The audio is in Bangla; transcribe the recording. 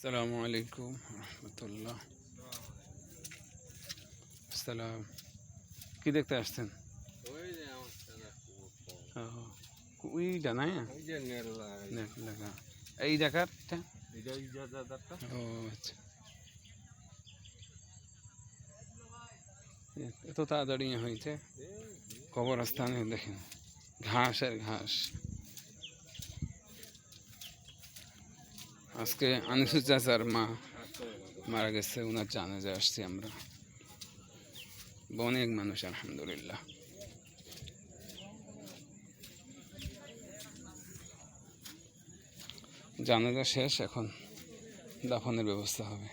আসসালামু আলাইকুম রহমতুল্লাহ। আসসালাম। কি দেখতে আসছেন? ওইটা না, নেট লাগা এই দেখার ও আচ্ছা, এত তাড়াতাড়ি হয়েছে কবরস্থানে। দেখেন ঘাস আর ঘাস। আজকে আনিসু চাচার মা মারা গেছে, ওনার জানাজা আসছি আমরা। অনেক মানুষ আলহামদুলিল্লাহ। জানাজা শেষ, এখন দাফনের ব্যবস্থা হবে।